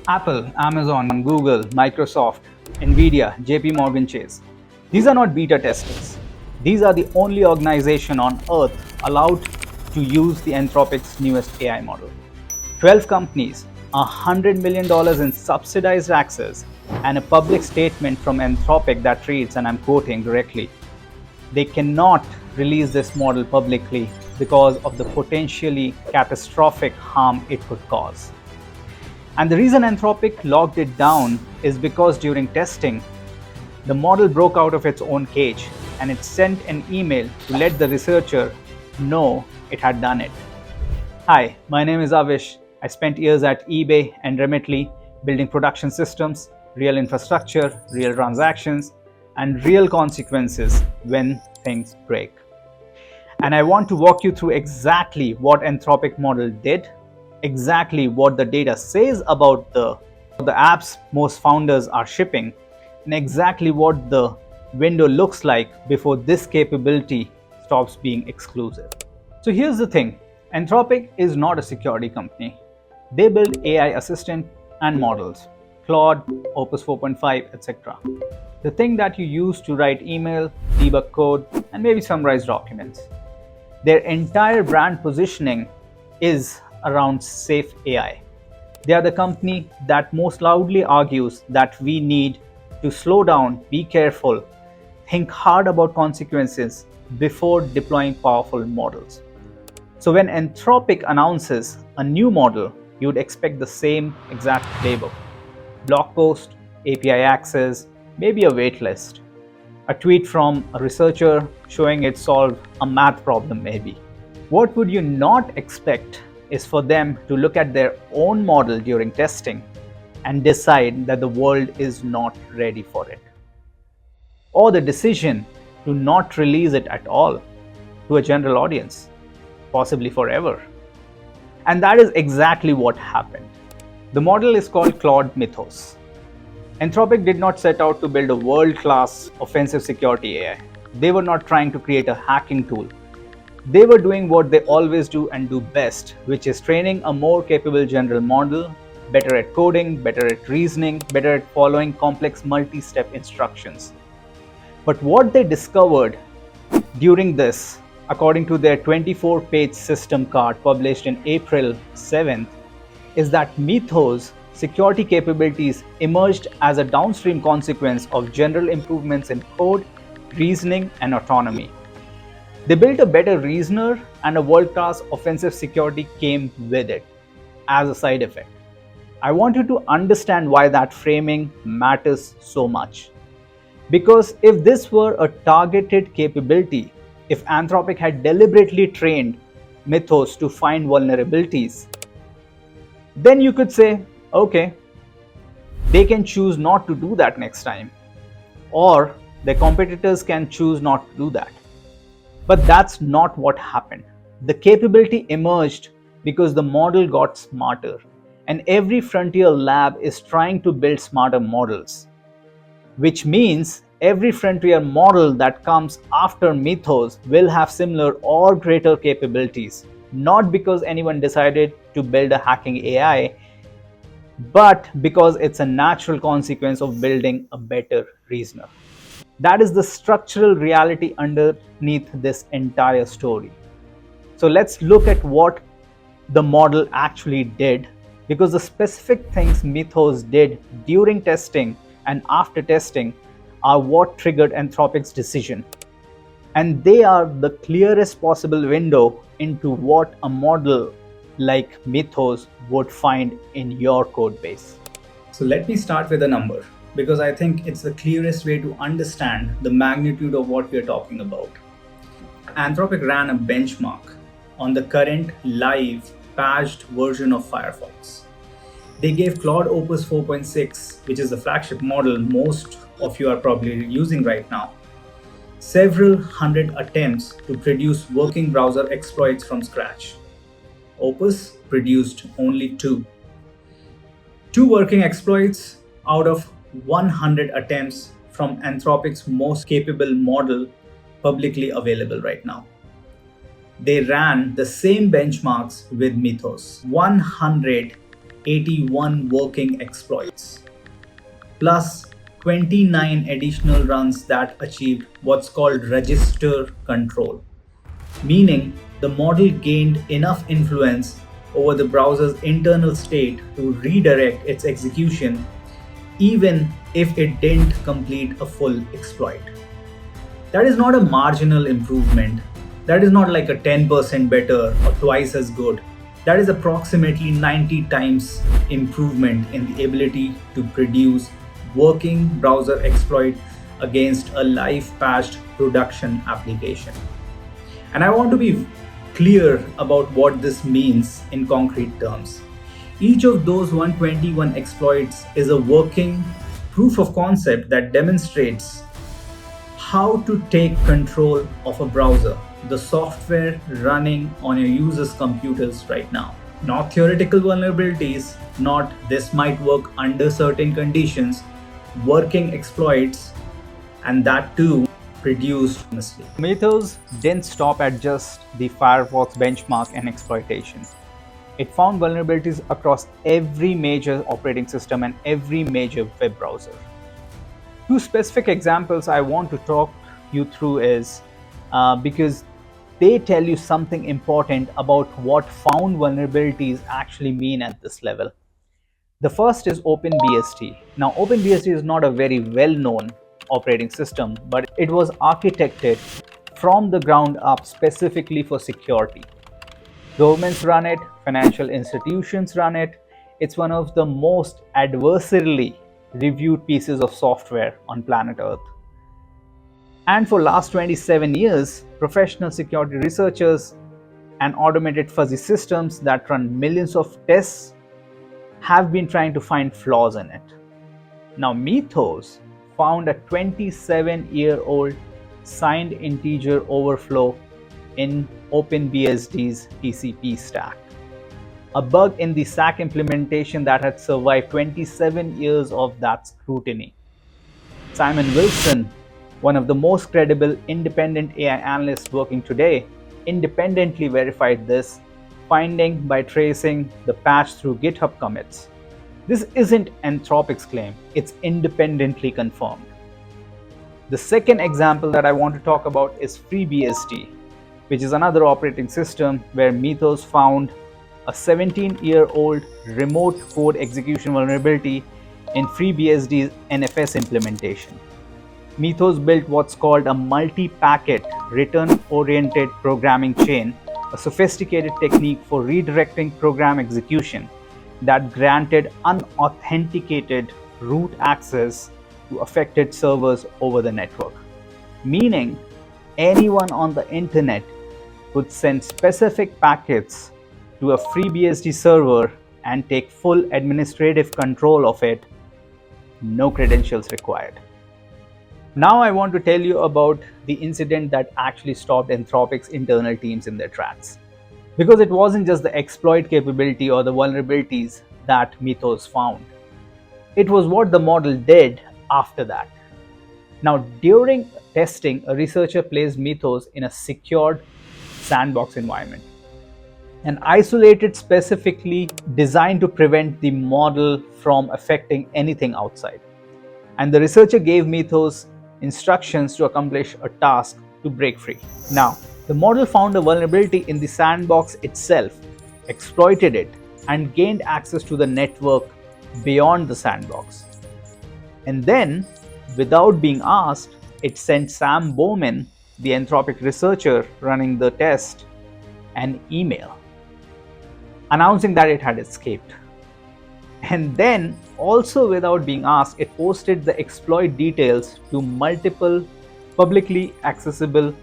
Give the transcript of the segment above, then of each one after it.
Apple, Amazon, Google, Microsoft, Nvidia, JPMorgan Chase. These are not beta testers. These are the only organization on earth allowed to use the Anthropic's newest AI model. 12 companies, $100 million in subsidized access, and a public statement from Anthropic that reads, and I'm quoting directly, they cannot release this model publicly because of the potentially catastrophic harm it could cause. And the reason Anthropic locked it down is because during testing, the model broke out of its own cage and it sent an email to let the researcher know it had done it. Hi, my name is Avish. I spent years at eBay and Remitly building production systems, real infrastructure, real transactions, and real consequences when things break. And I want to walk you through exactly what Anthropic model did, exactly what the data says about the apps most founders are shipping, and exactly what the window looks like before this capability stops being exclusive. So here's the thing, Anthropic is not a security company. They build AI assistant and models, Claude, Opus 4.5, etc. The thing that you use to write email, debug code, and maybe summarize documents. Their entire brand positioning is around safe AI. They are the company that most loudly argues that we need to slow down, be careful, think hard about consequences before deploying powerful models. So when Anthropic announces a new model, you'd expect the same exact playbook. Blog post, API access, maybe a waitlist. A tweet from a researcher showing it solved a math problem maybe. What would you not expect is for them to look at their own model during testing and decide that the world is not ready for it. Or the decision to not release it at all to a general audience, possibly forever. And that is exactly what happened. The model is called Claude Mythos. Anthropic did not set out to build a world-class offensive security AI. They were not trying to create a hacking tool. They were doing what they always do and do best, which is training a more capable general model, better at coding, better at reasoning, better at following complex multi-step instructions. But what they discovered during this, according to their 24-page system card published in April 7th, is that Mythos security capabilities emerged as a downstream consequence of general improvements in code, reasoning, and autonomy. They built a better reasoner, and a world-class offensive security came with it as a side effect. I want you to understand why that framing matters so much. Because if this were a targeted capability, if Anthropic had deliberately trained Mythos to find vulnerabilities, then you could say, okay, they can choose not to do that next time, or their competitors can choose not to do that. But that's not what happened. The capability emerged because the model got smarter, and every frontier lab is trying to build smarter models, which means every frontier model that comes after Mythos will have similar or greater capabilities, not because anyone decided to build a hacking AI, but because it's a natural consequence of building a better reasoner. That is the structural reality underneath this entire story. So let's look at what the model actually did, because the specific things Mythos did during testing and after testing are what triggered Anthropic's decision. And they are the clearest possible window into what a model like Mythos would find in your code base. So let me start with a number, because I think it's the clearest way to understand the magnitude of what we're talking about. Anthropic ran a benchmark on the current live patched version of Firefox. They gave Claude Opus 4.6, which is the flagship model most of you are probably using right now, several hundred attempts to produce working browser exploits from scratch. Opus produced only two working exploits out of 100 attempts from Anthropic's most capable model publicly available right now. They ran the same benchmarks with Mythos, 100 81 working exploits, plus 29 additional runs that achieved what's called register control, meaning the model gained enough influence over the browser's internal state to redirect its execution even if it didn't complete a full exploit. That is not a marginal improvement. That is not like a 10% better or twice as good. That is approximately 90 times improvement in the ability to produce working browser exploit against a live patched production application. And I want to be clear about what this means in concrete terms. Each of those 121 exploits is a working proof of concept that demonstrates how to take control of a browser, the software running on your users' computers right now. Not theoretical vulnerabilities, not this might work under certain conditions, working exploits, and that too produced honestly. Mythos didn't stop at just the Firefox benchmark and exploitation. It found vulnerabilities across every major operating system and every major web browser. Two specific examples I want to talk you through is because they tell you something important about what found vulnerabilities actually mean at this level. The first is OpenBSD. Now, OpenBSD is not a very well-known operating system, but it was architected from the ground up specifically for security. Governments run it, financial institutions run it. It's one of the most adversarially reviewed pieces of software on planet Earth. And for last 27 years, professional security researchers and automated fuzzy systems that run millions of tests have been trying to find flaws in it. Now, Mythos found a 27-year-old signed integer overflow in OpenBSD's TCP stack, a bug in the SAC implementation that had survived 27 years of that scrutiny. Simon Wilson, one of the most credible independent AI analysts working today, independently verified this finding by tracing the patch through GitHub commits. This isn't Anthropic's claim, it's independently confirmed. The second example that I want to talk about is FreeBSD, which is another operating system where Mythos found a 17-year-old remote code execution vulnerability in FreeBSD's NFS implementation. Mythos built what's called a multi-packet return-oriented programming chain, a sophisticated technique for redirecting program execution that granted unauthenticated root access to affected servers over the network, meaning anyone on the internet could send specific packets to a FreeBSD server and take full administrative control of it, no credentials required. Now I want to tell you about the incident that actually stopped Anthropic's internal teams in their tracks. Because it wasn't just the exploit capability or the vulnerabilities that Mythos found. It was what the model did after that. Now, during testing, a researcher placed Mythos in a secured sandbox environment, and isolated specifically designed to prevent the model from affecting anything outside. And the researcher gave Mythos instructions to accomplish a task to break free. Now, the model found a vulnerability in the sandbox itself, exploited it, and gained access to the network beyond the sandbox. And then, without being asked, it sent Sam Bowman, the Anthropic researcher running the test, an email announcing that it had escaped. And then, also without being asked, it posted the exploit details to multiple publicly accessible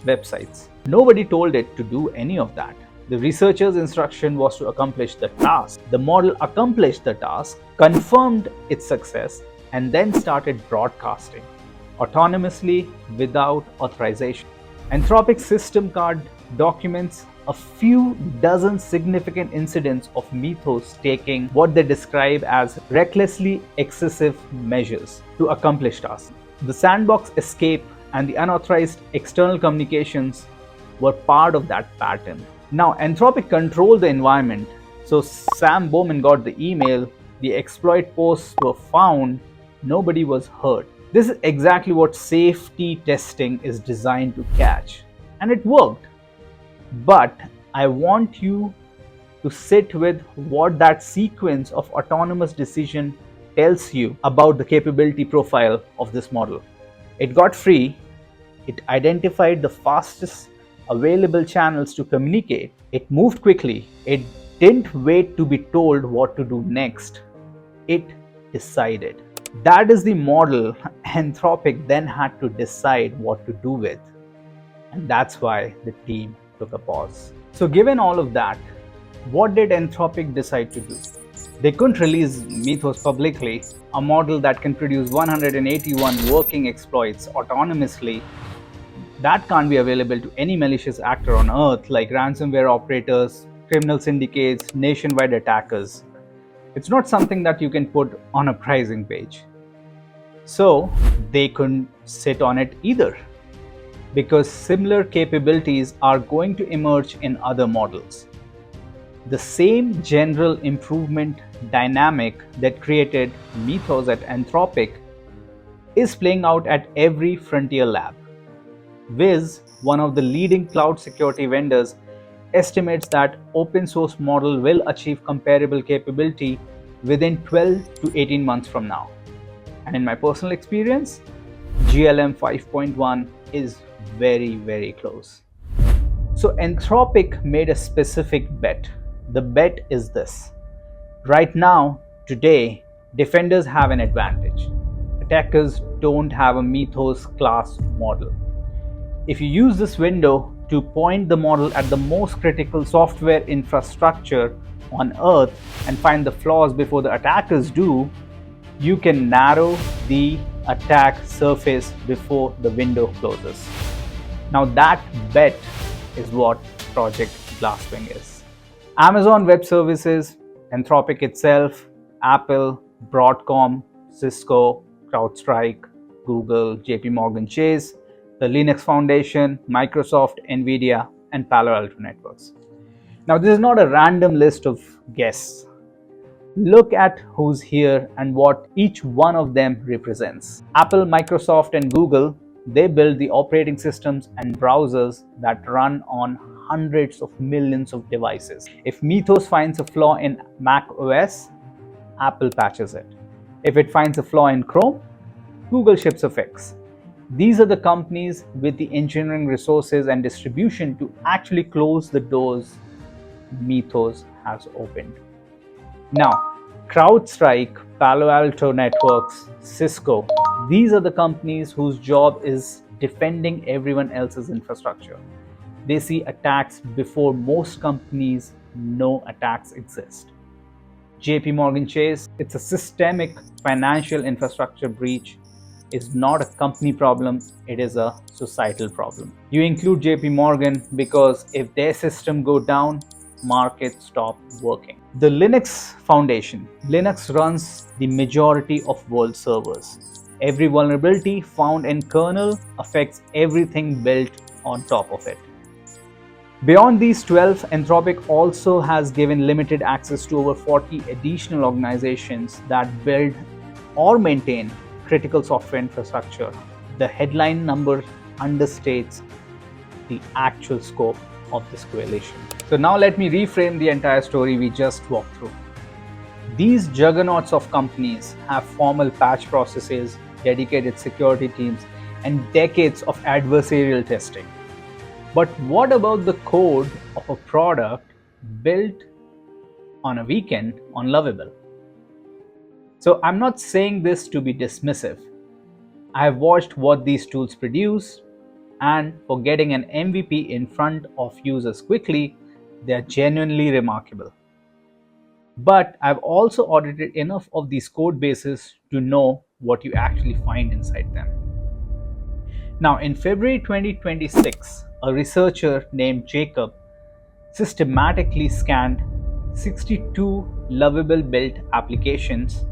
websites. Nobody told it to do any of that. The researcher's instruction was to accomplish the task. The model accomplished the task, confirmed its success, and then started broadcasting autonomously without authorization. Anthropic system card documents a few dozen significant incidents of Mythos taking what they describe as recklessly excessive measures to accomplish tasks. The sandbox escape and the unauthorized external communications were part of that pattern. Now, Anthropic controlled the environment, So Sam Bowman got the email, the exploit posts were found, nobody was hurt. This is exactly what safety testing is designed to catch. And it worked. But I want you to sit with what that sequence of autonomous decision tells you about the capability profile of this model. It got free, it identified the fastest available channels to communicate, it moved quickly, it didn't wait to be told what to do next, it decided. That is the model Anthropic then had to decide what to do with. And that's why the team took a pause. So given all of that, what did Anthropic decide to do? They couldn't release Mythos publicly, a model that can produce 181 working exploits autonomously. That can't be available to any malicious actor on Earth like ransomware operators, criminal syndicates, nationwide attackers. It's not something that you can put on a pricing page. So they couldn't sit on it either, because similar capabilities are going to emerge in other models. The same general improvement dynamic that created Mythos at Anthropic is playing out at every frontier lab. Wiz, one of the leading cloud security vendors, estimates that open source model will achieve comparable capability within 12 to 18 months from now. And in my personal experience, GLM 5.1 is very, very close. So Anthropic made a specific bet. The bet is this. Right now, today, defenders have an advantage. Attackers don't have a Mythos-class model. If you use this window to point the model at the most critical software infrastructure on Earth and find the flaws before the attackers do, you can narrow the attack surface before the window closes. Now that bet is what Project Glasswing is. Amazon Web Services, Anthropic itself, Apple, Broadcom, Cisco, CrowdStrike, Google, JPMorgan Chase, the Linux Foundation, Microsoft, Nvidia, and Palo Alto Networks. Now this is not a random list of guests. Look at who's here and what each one of them represents. Apple, Microsoft, and Google, they build the operating systems and browsers that run on hundreds of millions of devices. If Mythos finds a flaw in Mac OS, Apple patches it. If it finds a flaw in Chrome, Google ships a fix. These are the companies with the engineering resources and distribution to actually close the doors Mythos has opened. Now, CrowdStrike, Palo Alto Networks, Cisco, these are the companies whose job is defending everyone else's infrastructure. They see attacks before most companies know attacks exist. JPMorgan Chase, it's a systemic financial infrastructure breach. Is not a company problem, it is a societal problem. You include JPMorgan because if their system go down, markets stop working. The Linux Foundation. Linux runs the majority of world servers. Every vulnerability found in kernel affects everything built on top of it. Beyond these 12, Anthropic also has given limited access to over 40 additional organizations that build or maintain critical software infrastructure. The headline number understates the actual scope of this coalition. So now let me reframe the entire story we just walked through. These juggernauts of companies have formal patch processes, dedicated security teams, and decades of adversarial testing. But what about the code of a product built on a weekend on Lovable? So I'm not saying this to be dismissive. I have watched what these tools produce, and for getting an MVP in front of users quickly, they are genuinely remarkable. But I've also audited enough of these code bases to know what you actually find inside them. Now, in February 2026, a researcher named Jacob systematically scanned 62 Lovable built applications,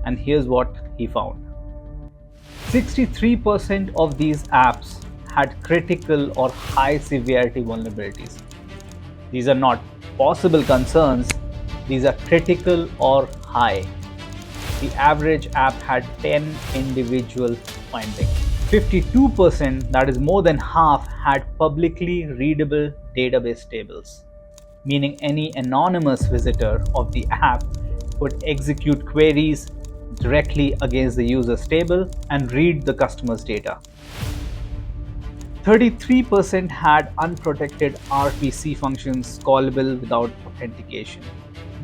and here's what he found. 63% of these apps had critical or high severity vulnerabilities. These are not possible concerns, These are critical or high. The average app had 10 individual findings. 52%, that is more than half, had publicly readable database tables, meaning any anonymous visitor of the app could execute queries directly against the user's table and read the customer's data. 33% had unprotected RPC functions callable without authentication,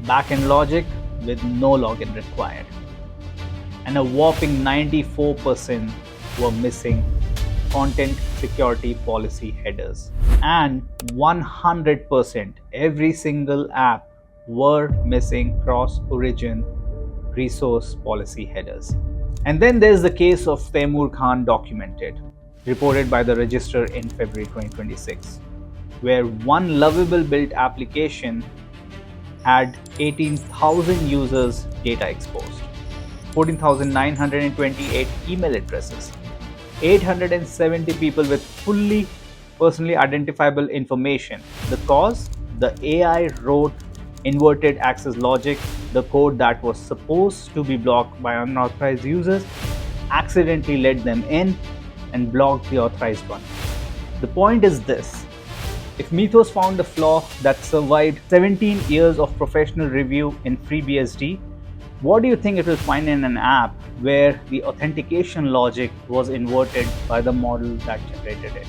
backend logic with no login required. And a whopping 94% were missing content security policy headers. And 100%, every single app were missing cross-origin resource policy headers. And then there's the case of Taimur Khan documented, reported by the Register in February 2026, where one Lovable built application had 18,000 users' data exposed, 14,928 email addresses, 870 people with fully personally identifiable information. The cause? The AI wrote inverted access logic, the code that was supposed to be blocked by unauthorized users, accidentally let them in and blocked the authorized one. The point is this: if Mythos found a flaw that survived 17 years of professional review in FreeBSD, what do you think it will find in an app where the authentication logic was inverted by the model that generated it?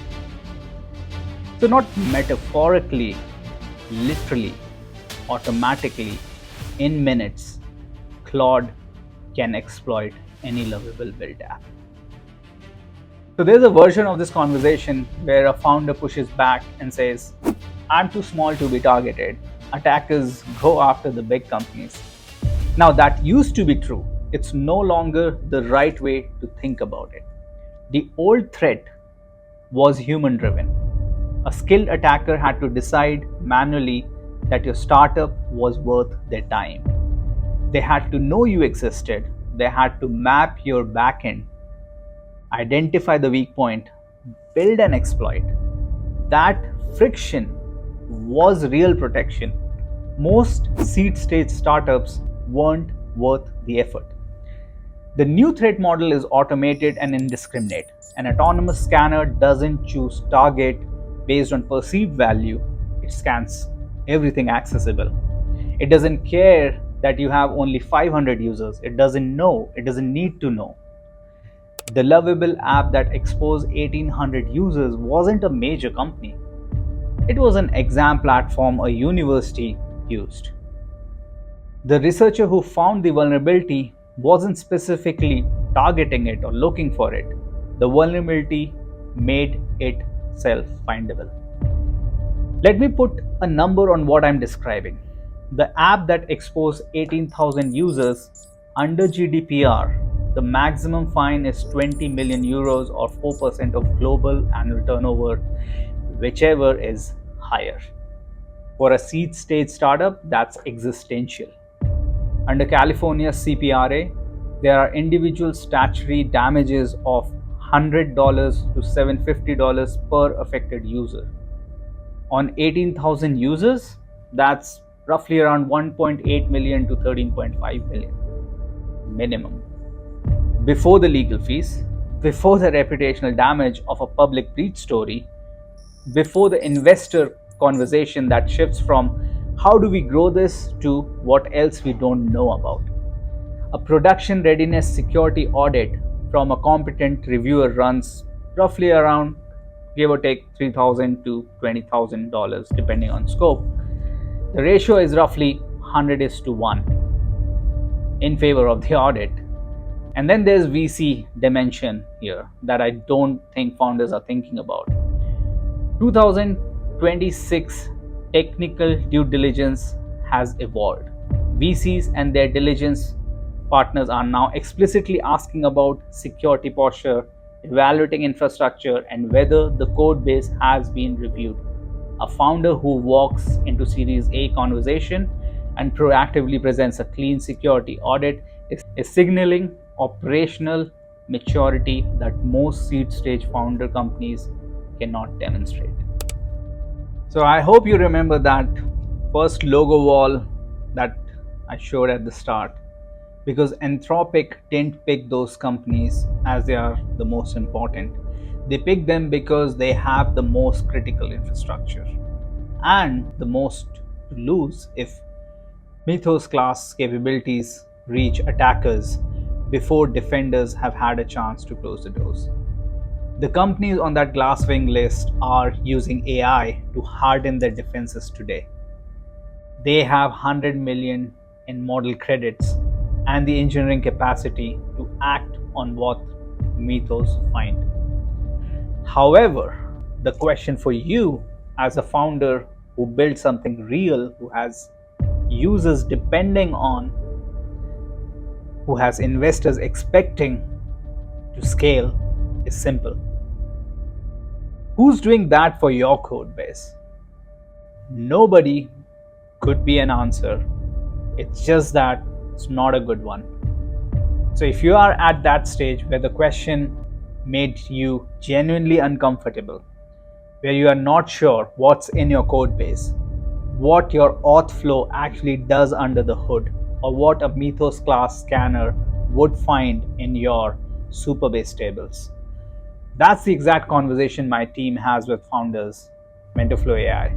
So not metaphorically, literally, automatically, in minutes, Claude can exploit any Lovable built app. So there's a version of this conversation where a founder pushes back and says, "I'm too small to be targeted. Attackers go after the big companies." Now that used to be true. It's no longer the right way to think about it. The old threat was human driven. A skilled attacker had to decide manually that your startup was worth their time. They had to know you existed. They had to map your backend, identify the weak point, build an exploit. That friction was real protection. Most seed stage startups weren't worth the effort. The new threat model is automated and indiscriminate. An autonomous scanner doesn't choose target based on perceived value. It scans everything accessible. It doesn't care that you have only 500 users. It doesn't know. It doesn't need to know. The Lovable app that exposed 1800 users wasn't a major company. It was an exam platform a university used. The researcher who found the vulnerability wasn't specifically targeting it or looking for it. The vulnerability made it self-findable. Let me put a number on what I'm describing. The app that exposed 18,000 users, under GDPR, the maximum fine is 20 million euros or 4% of global annual turnover, whichever is higher. For a seed stage startup, that's existential. Under California's CPRA, there are individual statutory damages of $100 to $750 per affected user. On 18,000 users, that's roughly around 1.8 million to 13.5 million minimum. Before the legal fees, before the reputational damage of a public breach story, before the investor conversation that shifts from how do we grow this to what else we don't know about. A production readiness security audit from a competent reviewer runs roughly around, give or take, $3,000 to $20,000 depending on scope. The ratio is roughly 100:1 in favor of the audit. And then there's VC dimension here that I don't think founders are thinking about. 2026 technical due diligence has evolved. VCs and their diligence partners are now explicitly asking about security posture, evaluating infrastructure, and whether the code base has been reviewed. A founder who walks into Series A conversation and proactively presents a clean security audit is signaling operational maturity that most seed stage founder companies cannot demonstrate. So I hope you remember that first logo wall that I showed at the start, because Anthropic didn't pick those companies as they are the most important. They picked them because they have the most critical infrastructure and the most to lose if Mythos-class capabilities reach attackers before defenders have had a chance to close the doors. The companies on that Glasswing list are using AI to harden their defenses today. They have 100 million in model credits and the engineering capacity to act on what Mythos find. However, the question for you as a founder who built something real, who has users depending on, who has investors expecting to scale, is simple. Who's doing that for your code base? Nobody could be an answer. It's just that it's not a good one. So if you are at that stage where the question made you genuinely uncomfortable, where you are not sure what's in your code base, what your auth flow actually does under the hood, or what a Mythos class scanner would find in your Superbase tables, that's the exact conversation my team has with founders, MentorFlow AI.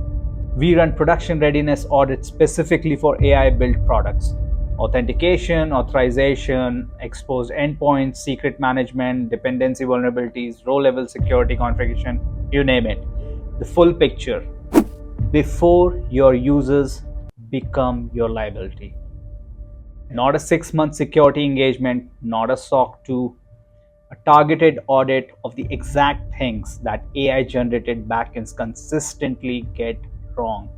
We run production readiness audits specifically for AI built products. Authentication, authorization, exposed endpoints, secret management, dependency vulnerabilities, row level security configuration, you name it. The full picture before your users become your liability. Not a 6-month security engagement, not a SOC 2, a targeted audit of the exact things that AI generated backends consistently get wrong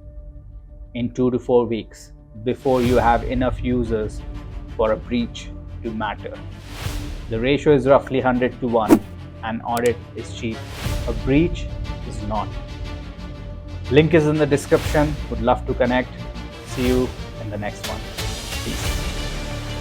in 2 to 4 weeks before you have enough users for a breach to matter. The ratio is roughly 100 to 1. An audit is cheap. A breach is not. Link is in the description. Would love to connect. See you in the next one. Peace.